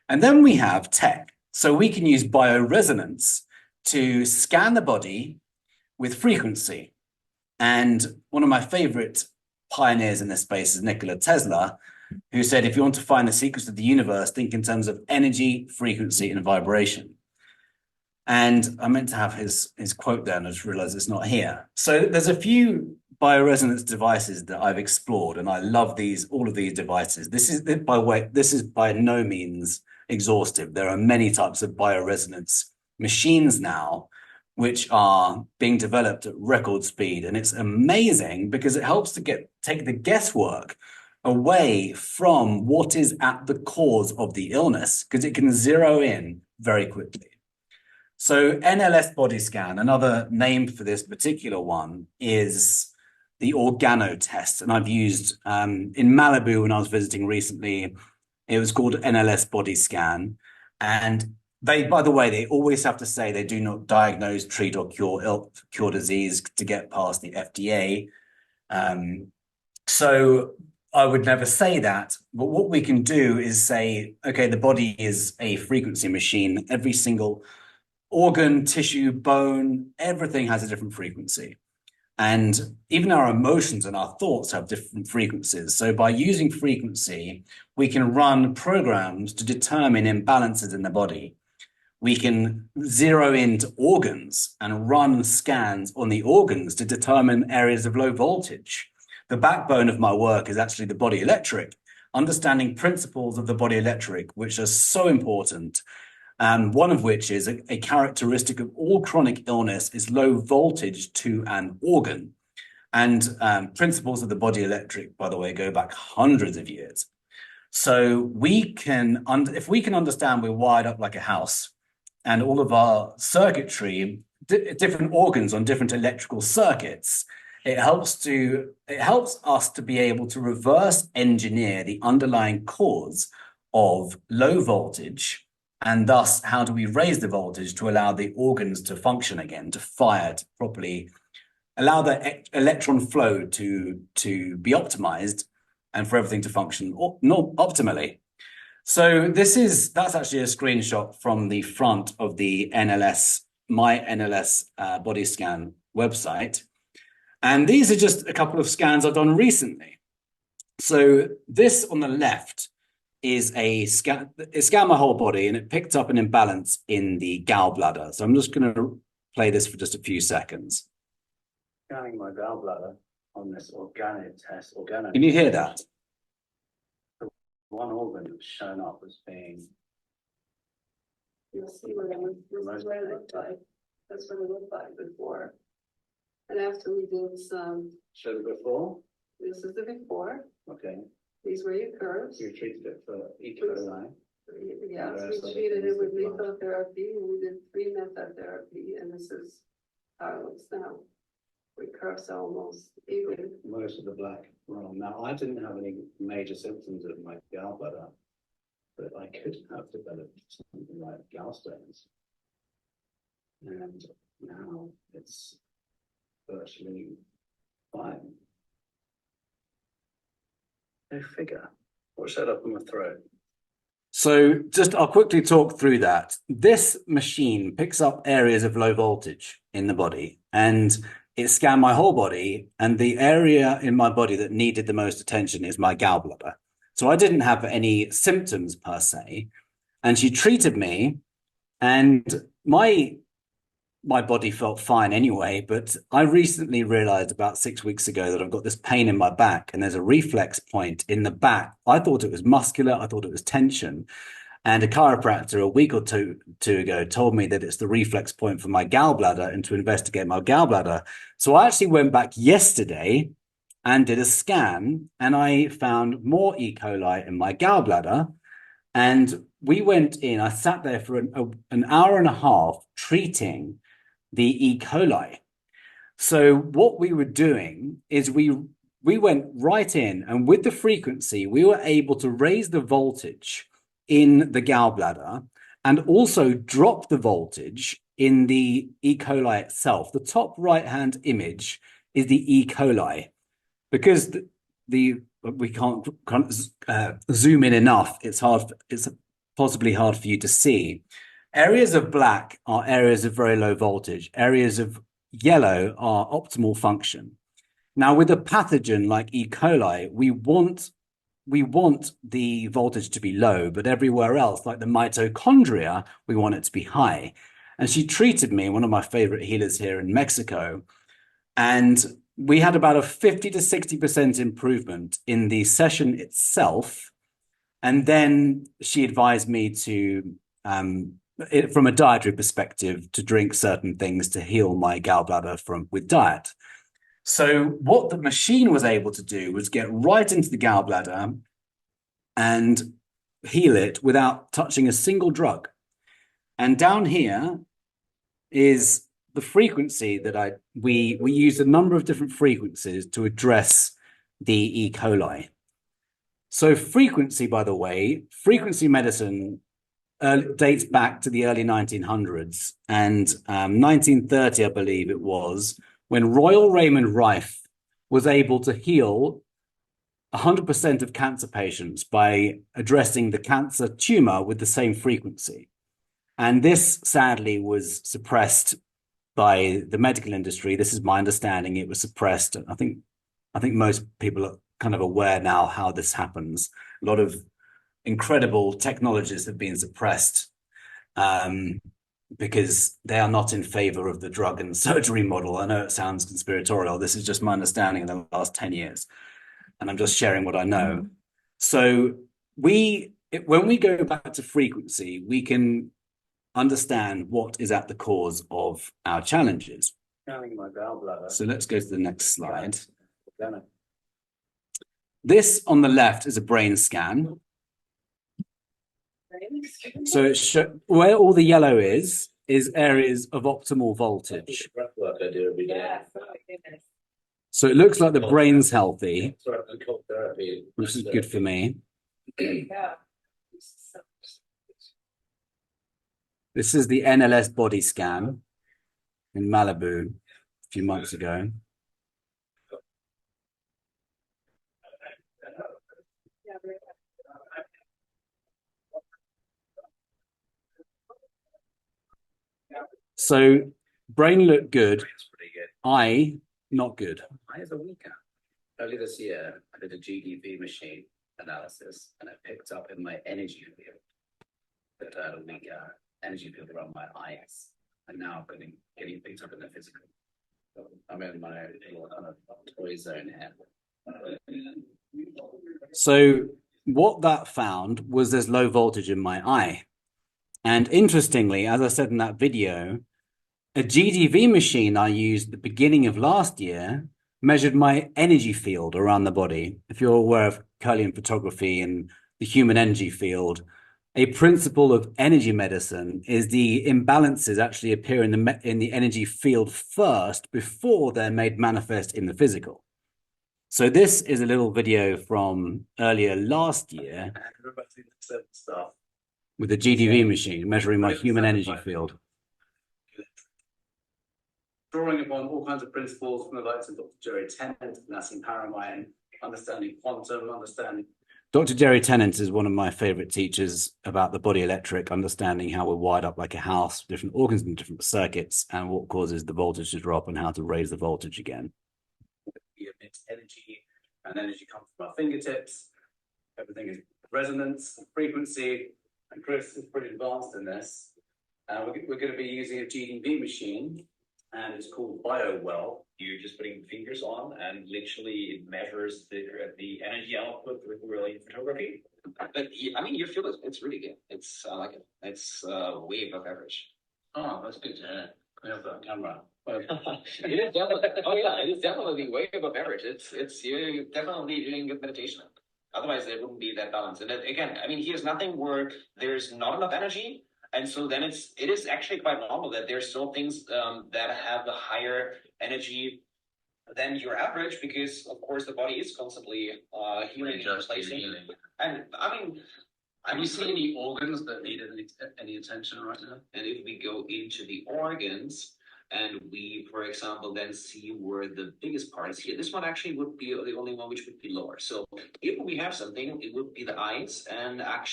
And then we have tech. So we can use bioresonance to scan the body with frequency. And one of my favorite pioneers in this space is Nikola Tesla, who said, if you want to find the secrets of the universe, think in terms of energy, frequency, and vibration. And I meant to have his quote there, and I just realized it's not here. So there's a few bioresonance devices that I've explored, and I love all of these devices. This is by no means exhaustive. There are many types of bioresonance machines now, which are being developed at record speed. And it's amazing because it helps to take the guesswork away from what is at the cause of the illness, because it can zero in very quickly. So NLS body scan, another name for this particular one is the organo test. And I've used in Malibu when I was visiting recently, it was called NLS body scan. And by the way, they always have to say they do not diagnose, treat, or cure disease to get past the FDA. So I would never say that. But what we can do is say, okay, the body is a frequency machine. Every single organ, tissue, bone, everything has a different frequency. And even our emotions and our thoughts have different frequencies. So by using frequency, we can run programs to determine imbalances in the body. We can zero into organs and run scans on the organs to determine areas of low voltage. The backbone of my work is actually the body electric, understanding principles of the body electric, which are so important. One of which is a characteristic of all chronic illness is low voltage to an organ. And principles of the body electric, by the way, go back hundreds of years. So if we can understand we're wired up like a house and all of our circuitry, different organs on different electrical circuits, it helps us to be able to reverse engineer the underlying cause of low voltage. And thus, how do we raise the voltage to allow the organs to function again, to fire, to properly allow the electron flow to be optimized and for everything to function optimally. So that's actually a screenshot from the front of the my NLS body scan website. And these are just a couple of scans I've done recently. So this on the left is it scanned my whole body and it picked up an imbalance in the gallbladder. So I'm just going to play this for just a few seconds. Scanning my gallbladder on this organo test. Can you hear that? One organ was shown up as being. You'll see what it was what it looked like. That's what it looked like before. And after we did some. Showed it before? This is the before. Okay. These were your curves. You treated it for E. coli. Yes, we treated it with lethal therapy. We did 3 methodtherapy, and this is how it looks now. We curves are almost even. Most of the black wrong. Now, I didn't have any major symptoms of my gallbladder, but I could have developed something like gallstones. And now it's virtually fine. No figure. What showed up in my throat? So I'll quickly talk through that. This machine picks up areas of low voltage in the body, and it scanned my whole body, and the area in my body that needed the most attention is my gallbladder. So I didn't have any symptoms per se, and she treated me, and my body felt fine anyway, but I recently realized about 6 weeks ago that I've got this pain in my back and there's a reflex point in the back. I thought it was muscular. I thought it was tension. And a chiropractor a week or two ago told me that it's the reflex point for my gallbladder and to investigate my gallbladder. So I actually went back yesterday and did a scan, and I found more E. coli in my gallbladder. And we went in, I sat there for an hour and a half treating the E. coli. So what we were doing is we went right in, and with the frequency, we were able to raise the voltage in the gallbladder and also drop the voltage in the E. coli itself. The top right-hand image is the E. coli. Because we can't zoom in enough, it's possibly hard for you to see. Areas of black are areas of very low voltage. Areas of yellow are optimal function. Now, with a pathogen like E. coli, we want the voltage to be low, but everywhere else, like the mitochondria, we want it to be high. And she treated me, one of my favorite healers here in Mexico, and we had about a 50 to 60% improvement in the session itself. And then she advised me to, from a dietary perspective, to drink certain things to heal my gallbladder with diet. So what the machine was able to do was get right into the gallbladder and heal it without touching a single drug. And down here is the frequency that we used a number of different frequencies to address the E. coli. So frequency, by the way, frequency medicine dates back to the early 1900s, and 1930, I believe it was, when Royal Raymond Rife was able to heal 100% of cancer patients by addressing the cancer tumor with the same frequency. And this sadly was suppressed by the medical industry. This is my understanding. It was suppressed. I think most people are kind of aware now how this happens. A lot of incredible technologies have been suppressed because they are not in favor of the drug and surgery model. I know it sounds conspiratorial. This is just my understanding in the last 10 years. And I'm just sharing what I know. So when we go back to frequency, we can understand what is at the cause of our challenges. So let's go to the next slide. This on the left is a brain scan. So where all the yellow is areas of optimal voltage. So it looks like the brain's healthy, which is good for me. This is the NLS body scan in Malibu a few months ago. So brain looked good. Eye, not good. Eye is a weaker. Earlier this year, I did a GDV machine analysis, and I picked up in my energy field that I had a weaker energy field around my eyes, and now I'm getting picked up in the physical. So I'm in my little kind of toy zone here. So what that found was there's low voltage in my eye. And interestingly, as I said in that video, a GDV machine I used at the beginning of last year measured my energy field around the body. If you're aware of Kirlian photography and the human energy field, a principle of energy medicine is the imbalances actually appear in the energy field first before they're made manifest in the physical. So this is a little video from earlier last year with the GDV machine measuring my human energy field. Drawing upon all kinds of principles from the likes of Dr. Jerry Tennant, Nassim Haramein, understanding quantum, understanding. Dr. Jerry Tennant is one of my favorite teachers about the body electric, understanding how we're wired up like a house, different organs and different circuits, and what causes the voltage to drop and how to raise the voltage again. We emit energy, and energy comes from our fingertips. Everything is resonance, frequency, and Chris is pretty advanced in this. We're going to be using a GDV machine, and it's called BioWell. You're just putting fingers on, and literally it measures the energy output with really photography. But I mean, your field it's really good. It's I like it. It's way above average. Oh, that's good to hear. We have that camera. It is definitely. Oh yeah, it is definitely way above average. It's you're definitely doing good meditation. Otherwise, there wouldn't be that balance. And then, again, I mean, here's nothing where there's not enough energy. And so then it is actually quite normal that there's still things that have the higher energy than your average, because of course the body is constantly healing and replacing. And I mean, Have you seen any organs that need any attention right now? and if we go into the organs and we, for example, then see where the biggest part is here, this one actually would be the only one which would be lower. So if we have something, it would be the eyes, and actually